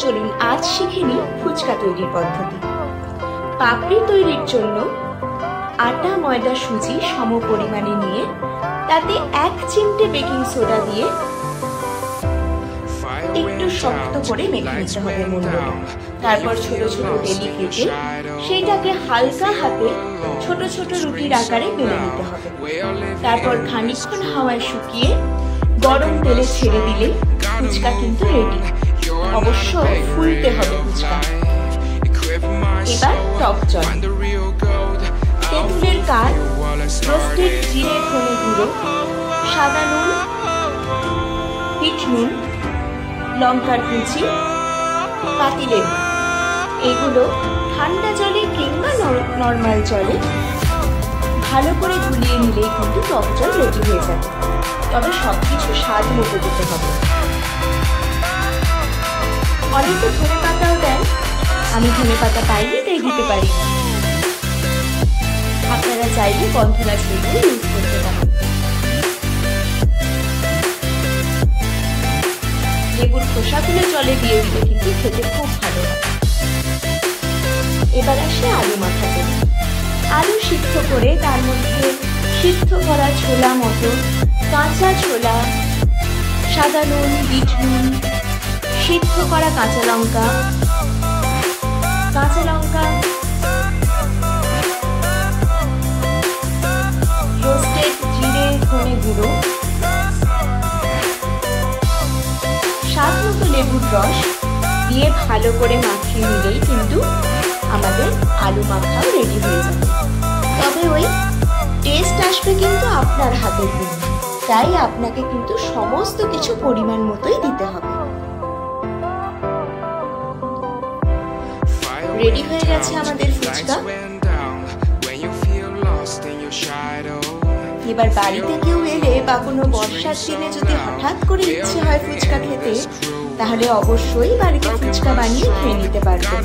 চলুন আজ শিখে নিই ফুচকা তৈরির পদ্ধতি। পাপড়ি তৈরির জন্য আটা, ময়দা, সুজি সম পরিমাণে নিয়ে তাতে 1 চিমটে বেকিং সোডা দিয়ে একটু শক্ত করে মেখে নিতে হবে মুন্ডটা। তারপর ছোট ছোট বেলি কেটে সেইটাকে হালকা হাতে ছোট ছোট রুটির আকারে বেলে নিতে হবে। তারপর খানিকক্ষণ হাওয়ায় শুকিয়ে গরম তেলে ছেড়ে দিলে ফুচকা কিন্তু রেডি। অবশ্য ফুলতে হবে ফুচকা। এবার টক জল, তেঁতুলের কাঠ, রোস্টেড জিরে ধনে গুঁড়ো, সাদা নুন, বিট নুন, লঙ্কার কুচি, পাতিলেবু, এগুলো ঠান্ডা জলে কিংবা নর্মাল জলে ভালো করে গুলিয়ে নিলেই কিন্তু টক জল রেডি হয়ে যাবে। তবে সবকিছু স্বাদ মতো দিতে হবে। অনেকে ধনে পাতাও দেন, আমি ধনে পাতা পাইনি তাই দিতে পারি। আপনারা চাইলে গন্ধরাজ লেবু ইউজ করতে পারেন। লেবুর খোসাগুলো জলে দিয়ে দিলে কিন্তু খেতে খুব ভালো হয়। এবার আসে আলু মাখাতে। আলু সিদ্ধ করে তার মধ্যে সিদ্ধ করা ছোলা, মটর, কাঁচা ছোলা, সাদা নুন, বিট নুন, সিদ্ধ করা কাঁচা লঙ্কা, রোস্টেড জিরে ধনে গুঁড়ো, স্বাদ মতো লেবুর রস দিয়ে ভালো করে মাখিয়ে নিলেই কিন্তু আমাদের আলু মাখাও রেডি হয়ে যাবে। তবে ওই টেস্ট আসবে কিন্তু আপনার হাতের গুণ, তাই আপনাকে কিন্তু সমস্ত কিছু পরিমাণ মতোই দিতে হবে। রেডি হয়ে গেছে আমাদের ফুচকা। এবার বাড়িতে কেউ এলে বা কোনো বর্ষার দিনে যদি হঠাৎ করে ইচ্ছে হয় ফুচকা খেতে, তাহলে অবশ্যই বাড়িতে ফুচকা বানিয়ে খেয়ে নিতে পারবেন।